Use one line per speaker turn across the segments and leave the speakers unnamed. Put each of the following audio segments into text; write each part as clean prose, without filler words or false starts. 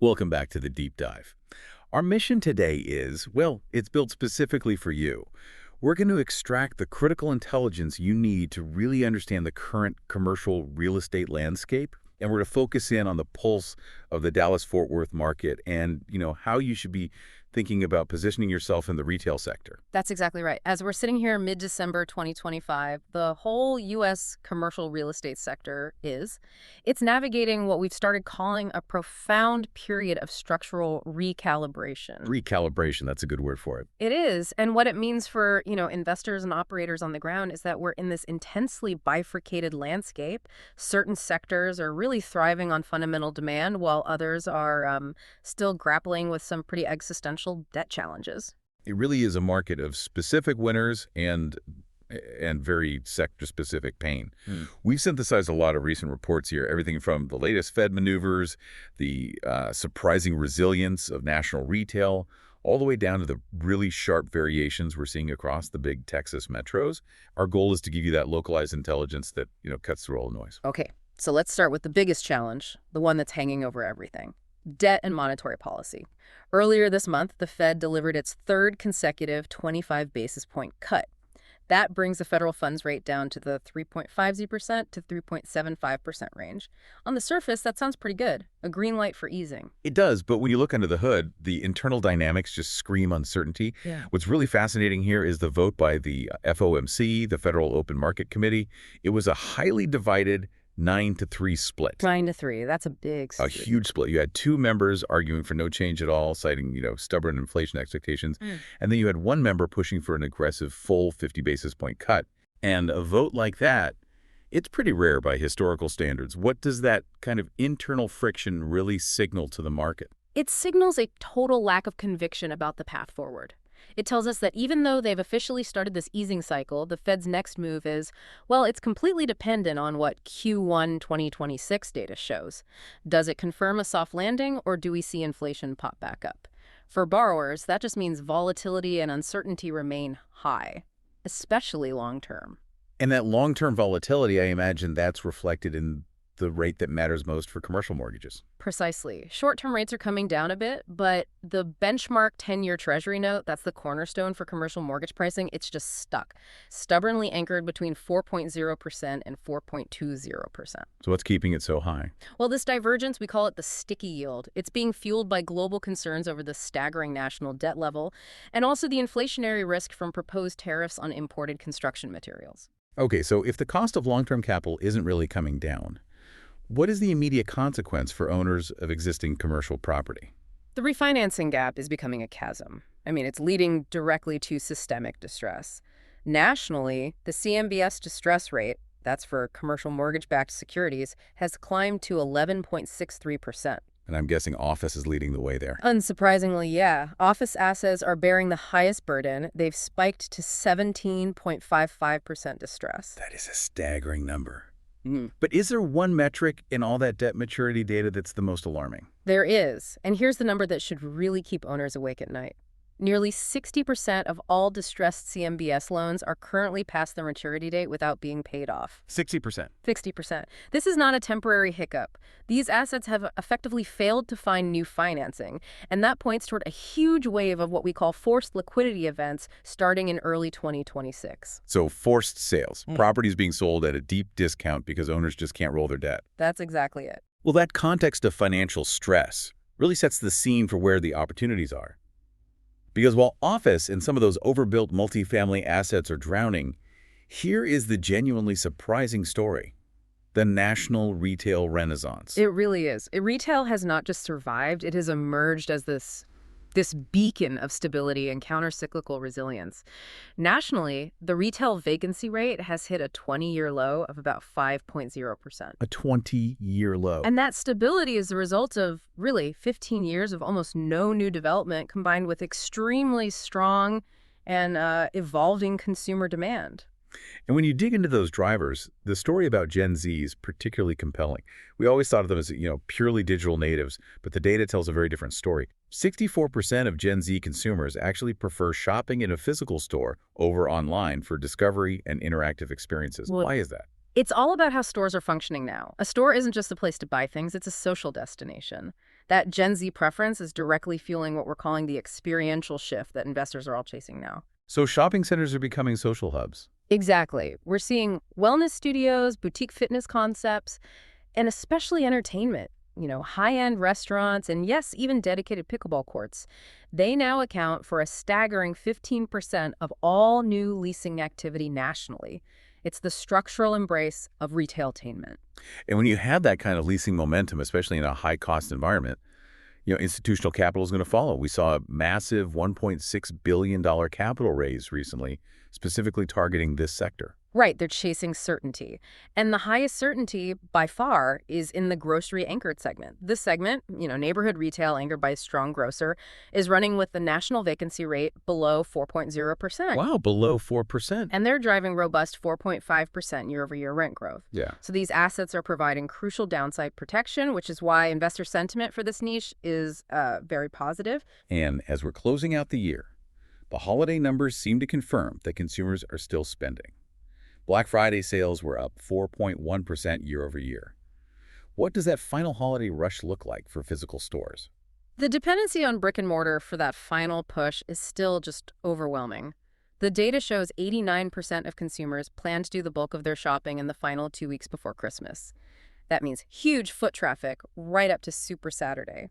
Welcome back to the Deep Dive. Our mission today is, well, it's built specifically for you. We're going to extract the critical intelligence you need to really understand the current commercial real estate landscape, and we're to focus in on the pulse of the Dallas-Fort Worth market and, how you should be thinking about positioning yourself in the retail sector.
That's exactly right. As we're sitting here mid-December 2025, the whole U.S. commercial real estate sector it's navigating what we've started calling a profound period of structural recalibration.
Recalibration, that's a good word for it.
It is. And what it means for, investors and operators on the ground is that we're in this intensely bifurcated landscape. Certain sectors are really thriving on fundamental demand, while others are still grappling with some pretty existential debt challenges.
It really is a market of specific winners and very sector-specific pain. We've synthesized a lot of recent reports here, everything from the latest Fed maneuvers, the surprising resilience of national retail, all the way down to the really sharp variations we're seeing across the big Texas metros. Our goal is to give you that localized intelligence that, cuts through all the noise.
Okay, so let's start with the biggest challenge, the one that's hanging over everything. Debt and monetary policy. Earlier this month, the Fed delivered its third consecutive 25 basis point cut. That brings the federal funds rate down to the 3.50% to 3.75% range. On the surface, that sounds pretty good. A green light for easing.
It does, but when you look under the hood, the internal dynamics just scream uncertainty.
Yeah.
What's really fascinating here is the vote by the FOMC, the Federal Open Market Committee. It was a highly divided 9-3 split.
9-3. That's a big
A
split.
huge split. You had two members arguing for no change at all, citing, stubborn inflation expectations. And then you had one member pushing for an aggressive full 50 basis point cut. And a vote like that, it's pretty rare by historical standards. What does that kind of internal friction really signal to the market?
It signals a total lack of conviction about the path forward. It tells us that even though they've officially started this easing cycle, the Fed's next move is, well, it's completely dependent on what Q1 2026 data shows. Does it confirm a soft landing, or do we see inflation pop back up? For borrowers, that just means volatility and uncertainty remain high, especially long-term.
And that long-term volatility, I imagine that's reflected in the rate that matters most for commercial mortgages.
Precisely. Short-term rates are coming down a bit, but the benchmark 10-year Treasury note, that's the cornerstone for commercial mortgage pricing, it's just stuck, stubbornly anchored between 4.0% and 4.20%.
So what's keeping it so high?
Well, this divergence, we call it the sticky yield. It's being fueled by global concerns over the staggering national debt level and also the inflationary risk from proposed tariffs on imported construction materials.
Okay, so if the cost of long-term capital isn't really coming down, what is the immediate consequence for owners of existing commercial property?
The refinancing gap is becoming a chasm. It's leading directly to systemic distress. Nationally, the CMBS distress rate, that's for commercial mortgage-backed securities, has climbed to 11.63%.
And I'm guessing office is leading the way there.
Unsurprisingly, yeah. Office assets are bearing the highest burden. They've spiked to 17.55% distress.
That is a staggering number. But is there one metric in all that debt maturity data that's the most alarming?
There is. And here's the number that should really keep owners awake at night. Nearly 60% of all distressed CMBS loans are currently past their maturity date without being paid off.
60%.
60%. This is not a temporary hiccup. These assets have effectively failed to find new financing, and that points toward a huge wave of what we call forced liquidity events starting in early 2026.
So forced sales, properties being sold at a deep discount because owners just can't roll their debt.
That's exactly it.
Well, that context of financial stress really sets the scene for where the opportunities are. Because while office and some of those overbuilt multifamily assets are drowning, here is the genuinely surprising story: the national retail renaissance.
It really is. Retail has not just survived, it has emerged as this beacon of stability and counter-cyclical resilience. Nationally, the retail vacancy rate has hit a 20-year low of about 5.0%.
A 20-year low.
And that stability is the result of, really, 15 years of almost no new development combined with extremely strong and evolving consumer demand.
And when you dig into those drivers, the story about Gen Z is particularly compelling. We always thought of them as, purely digital natives, but the data tells a very different story. 64% of Gen Z consumers actually prefer shopping in a physical store over online for discovery and interactive experiences.
Well,
why is that?
It's all about how stores are functioning now. A store isn't just a place to buy things, it's a social destination. That Gen Z preference is directly fueling what we're calling the experiential shift that investors are all chasing now.
So shopping centers are becoming social hubs.
Exactly. We're seeing wellness studios, boutique fitness concepts, and especially entertainment. High-end restaurants and yes, even dedicated pickleball courts. They now account for a staggering 15% of all new leasing activity nationally. It's the structural embrace of retailtainment.
And when you have that kind of leasing momentum, especially in a high-cost environment, institutional capital is going to follow. We saw a massive $1.6 billion capital raise recently, specifically targeting this sector.
Right, they're chasing certainty. And the highest certainty, by far, is in the grocery-anchored segment. This segment, neighborhood retail anchored by a strong grocer, is running with the national vacancy rate below 4.0%.
Wow, below 4%.
And they're driving robust 4.5% year-over-year rent growth.
Yeah.
So these assets are providing crucial downside protection, which is why investor sentiment for this niche is very positive.
And as we're closing out the year, the holiday numbers seem to confirm that consumers are still spending. Black Friday sales were up 4.1% year over year. What does that final holiday rush look like for physical stores?
The dependency on brick and mortar for that final push is still just overwhelming. The data shows 89% of consumers plan to do the bulk of their shopping in the final 2 weeks before Christmas. That means huge foot traffic right up to Super Saturday.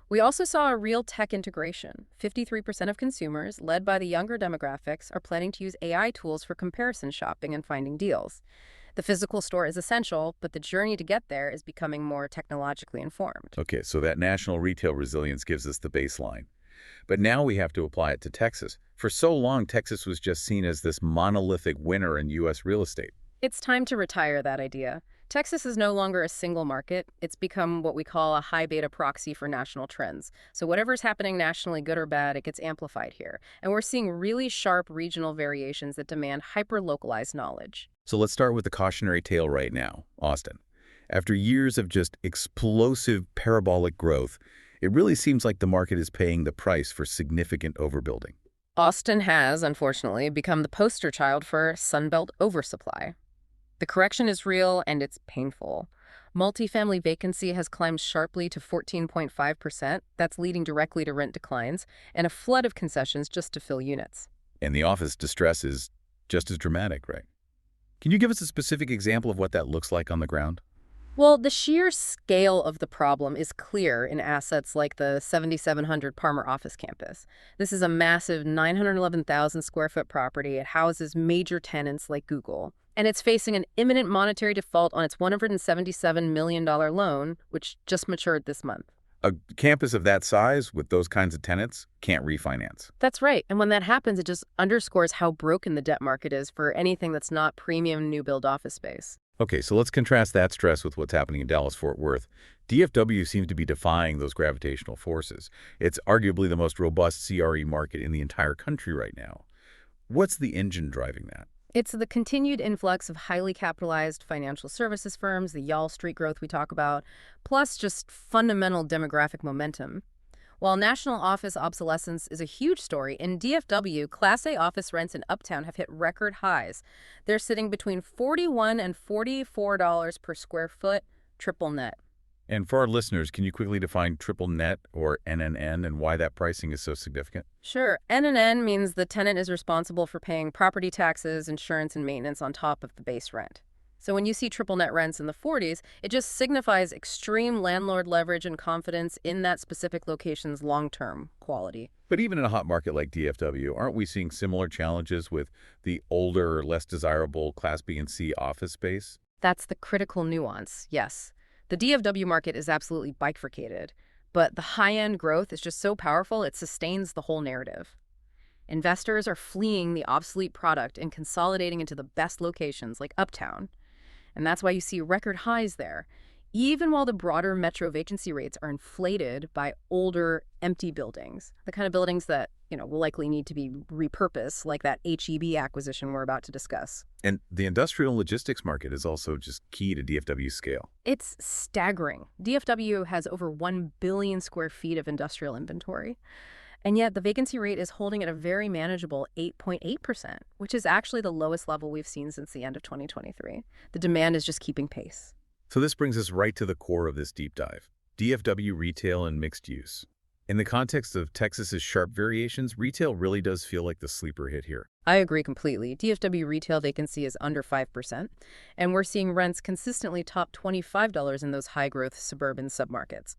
We also saw a real tech integration. 53% of consumers, led by the younger demographics, are planning to use AI tools for comparison shopping and finding deals. The physical store is essential, but the journey to get there is becoming more technologically informed.
Okay, so that national retail resilience gives us the baseline. But now we have to apply it to Texas. For so long, Texas was just seen as this monolithic winner in U.S. real estate.
It's time to retire that idea. Texas is no longer a single market. It's become what we call a high beta proxy for national trends. So whatever's happening nationally, good or bad, it gets amplified here. And we're seeing really sharp regional variations that demand hyper-localized knowledge.
So let's start with the cautionary tale right now, Austin. After years of just explosive parabolic growth, it really seems like the market is paying the price for significant overbuilding.
Austin has, unfortunately, become the poster child for Sunbelt oversupply. The correction is real and it's painful. Multifamily vacancy has climbed sharply to 14.5%. That's leading directly to rent declines and a flood of concessions just to fill units.
And the office distress is just as dramatic, right? Can you give us a specific example of what that looks like on the ground?
Well, the sheer scale of the problem is clear in assets like the 7,700 Parmer office campus. This is a massive 911,000 square foot property. It houses major tenants like Google. And it's facing an imminent monetary default on its $177 million loan, which just matured this month.
A campus of that size with those kinds of tenants can't refinance.
That's right. And when that happens, it just underscores how broken the debt market is for anything that's not premium new build office space.
Okay, so let's contrast that stress with what's happening in Dallas-Fort Worth. DFW seems to be defying those gravitational forces. It's arguably the most robust CRE market in the entire country right now. What's the engine driving that?
It's the continued influx of highly capitalized financial services firms, the Y'all Street growth we talk about, plus just fundamental demographic momentum. While national office obsolescence is a huge story, in DFW, Class A office rents in Uptown have hit record highs. They're sitting between $41 and $44 per square foot, triple net.
And for our listeners, can you quickly define triple net or NNN and why that pricing is so significant?
Sure. NNN means the tenant is responsible for paying property taxes, insurance, and maintenance on top of the base rent. So when you see triple net rents in the 40s, it just signifies extreme landlord leverage and confidence in that specific location's long-term quality.
But even in a hot market like DFW, aren't we seeing similar challenges with the older, less desirable Class B and C office space?
That's the critical nuance, yes. The DFW market is absolutely bifurcated, but the high-end growth is just so powerful it sustains the whole narrative. Investors are fleeing the obsolete product and consolidating into the best locations like Uptown. And that's why you see record highs there, even while the broader metro vacancy rates are inflated by older, empty buildings, the kind of buildings that, will likely need to be repurposed, like that HEB acquisition we're about to discuss.
And the industrial logistics market is also just key to DFW's scale.
It's staggering. DFW has over 1 billion square feet of industrial inventory. And yet the vacancy rate is holding at a very manageable 8.8%, which is actually the lowest level we've seen since the end of 2023. The demand is just keeping pace.
So this brings us right to the core of this deep dive. DFW retail and mixed use. In the context of Texas's sharp variations, retail really does feel like the sleeper hit here.
I agree completely. DFW retail vacancy is under 5%, and we're seeing rents consistently top $25 in those high-growth suburban submarkets.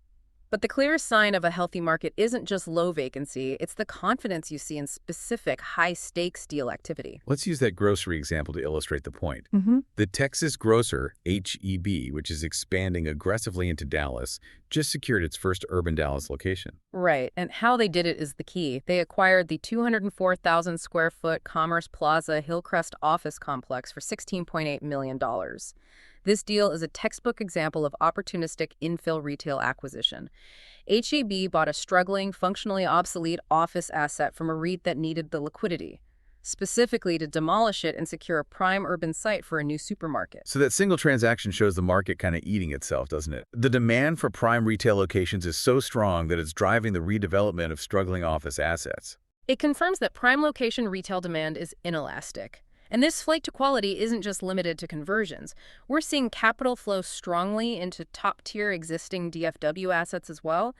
But the clearest sign of a healthy market isn't just low vacancy, it's the confidence you see in specific high-stakes deal activity.
Let's use that grocery example to illustrate the point. The Texas grocer, HEB, which is expanding aggressively into Dallas, just secured its first urban Dallas location.
Right, and how they did it is the key. They acquired the 204,000 square foot Commerce Plaza Hillcrest office complex for $16.8 million. This deal is a textbook example of opportunistic infill retail acquisition. HEB bought a struggling, functionally obsolete office asset from a REIT that needed the liquidity, specifically to demolish it and secure a prime urban site for a new supermarket.
So that single transaction shows the market kind of eating itself, doesn't it? The demand for prime retail locations is so strong that it's driving the redevelopment of struggling office assets.
It confirms that prime location retail demand is inelastic. And this flight to quality isn't just limited to conversions. We're seeing capital flow strongly into top-tier existing DFW assets as well.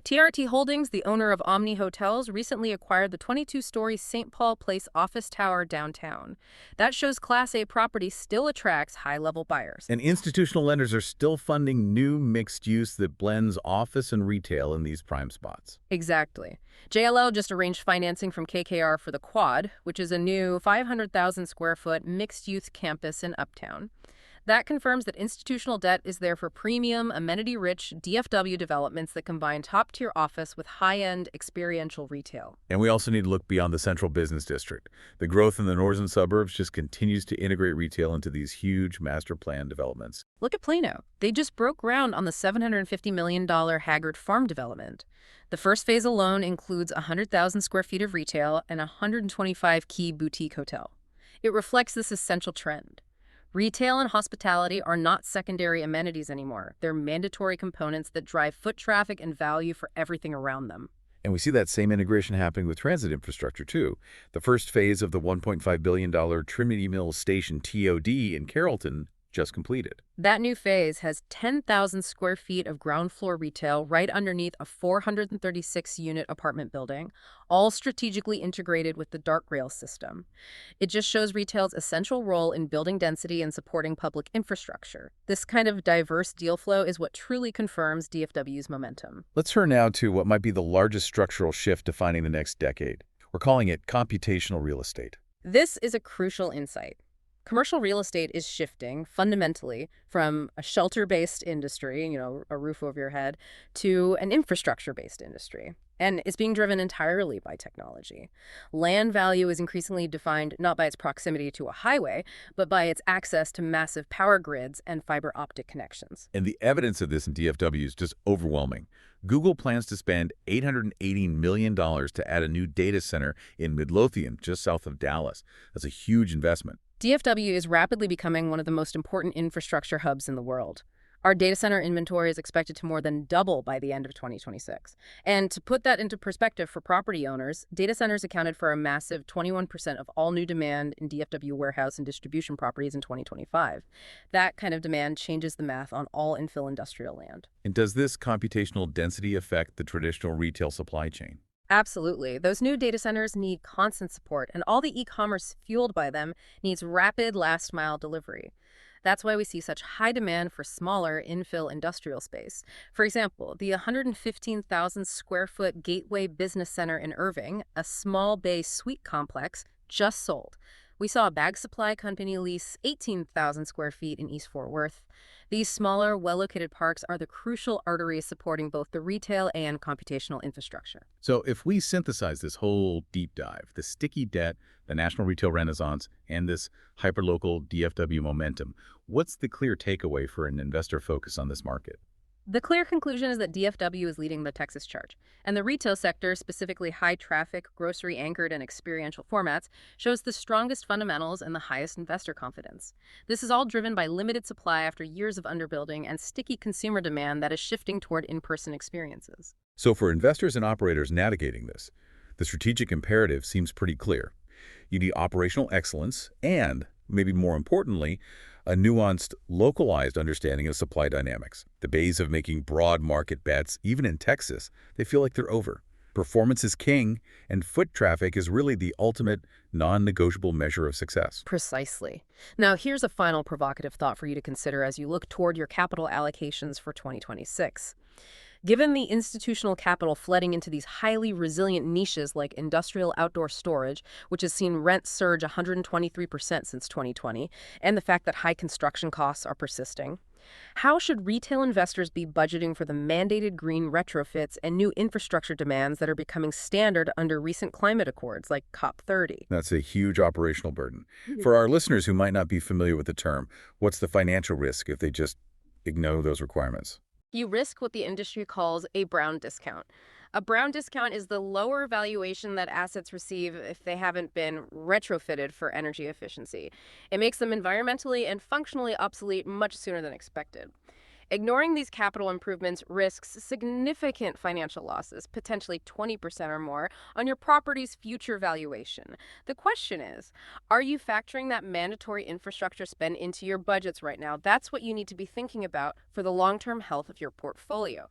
TRT Holdings, the owner of Omni Hotels, recently acquired the 22-story St. Paul Place office tower downtown. That shows Class A property still attracts high-level buyers.
And institutional lenders are still funding new mixed use that blends office and retail in these prime spots.
Exactly. JLL just arranged financing from KKR for the Quad, which is a new 500,000 square foot mixed-use campus in Uptown. That confirms that institutional debt is there for premium, amenity-rich DFW developments that combine top-tier office with high-end experiential retail.
And we also need to look beyond the central business district. The growth in the northern suburbs just continues to integrate retail into these huge master plan developments.
Look at Plano. They just broke ground on the $750 million Haggard Farm development. The first phase alone includes 100,000 square feet of retail and a 125-key boutique hotel. It reflects this essential trend. Retail and hospitality are not secondary amenities anymore. They're mandatory components that drive foot traffic and value for everything around them.
And we see that same integration happening with transit infrastructure, too. The first phase of the $1.5 billion Trinity Mills Station TOD in Carrollton just completed.
That new phase has 10,000 square feet of ground floor retail right underneath a 436-unit apartment building, all strategically integrated with the dark rail system. It just shows retail's essential role in building density and supporting public infrastructure. This kind of diverse deal flow is what truly confirms DFW's momentum.
Let's turn now to what might be the largest structural shift defining the next decade. We're calling it computational real estate.
This is a crucial insight. Commercial real estate is shifting fundamentally from a shelter-based industry, a roof over your head, to an infrastructure-based industry. And it's being driven entirely by technology. Land value is increasingly defined not by its proximity to a highway, but by its access to massive power grids and fiber optic connections.
And the evidence of this in DFW is just overwhelming. Google plans to spend $880 million to add a new data center in Midlothian, just south of Dallas. That's a huge investment.
DFW is rapidly becoming one of the most important infrastructure hubs in the world. Our data center inventory is expected to more than double by the end of 2026. And to put that into perspective for property owners, data centers accounted for a massive 21% of all new demand in DFW warehouse and distribution properties in 2025. That kind of demand changes the math on all infill industrial land.
And does this computational density affect the traditional retail supply chain?
Absolutely. Those new data centers need constant support, and all the e-commerce fueled by them needs rapid last-mile delivery. That's why we see such high demand for smaller infill industrial space. For example, the 115,000 square foot Gateway Business Center in Irving, a small bay suite complex, just sold. We saw a bag supply company lease 18,000 square feet in East Fort Worth. These smaller, well-located parks are the crucial arteries supporting both the retail and computational infrastructure.
So if we synthesize this whole deep dive, the sticky debt, the national retail renaissance, and this hyperlocal DFW momentum, what's the clear takeaway for an investor focus on this market?
The clear conclusion is that DFW is leading the Texas charge, and the retail sector, specifically high-traffic, grocery-anchored, and experiential formats, shows the strongest fundamentals and the highest investor confidence. This is all driven by limited supply after years of underbuilding and sticky consumer demand that is shifting toward in-person experiences.
So for investors and operators navigating this, the strategic imperative seems pretty clear. You need operational excellence and, maybe more importantly, a nuanced, localized understanding of supply dynamics. The days of making broad market bets, even in Texas, they feel like they're over. Performance is king, and foot traffic is really the ultimate, non-negotiable measure of success.
Precisely. Now, here's a final provocative thought for you to consider as you look toward your capital allocations for 2026. Given the institutional capital flooding into these highly resilient niches like industrial outdoor storage, which has seen rents surge 123% since 2020, and the fact that high construction costs are persisting, how should retail investors be budgeting for the mandated green retrofits and new infrastructure demands that are becoming standard under recent climate accords like COP30?
That's a huge operational burden. For our listeners who might not be familiar with the term, what's the financial risk if they just ignore those requirements?
You risk what the industry calls a brown discount. A brown discount is the lower valuation that assets receive if they haven't been retrofitted for energy efficiency. It makes them environmentally and functionally obsolete much sooner than expected. Ignoring these capital improvements risks significant financial losses, potentially 20% or more, on your property's future valuation. The question is, are you factoring that mandatory infrastructure spend into your budgets right now? That's what you need to be thinking about for the long-term health of your portfolio.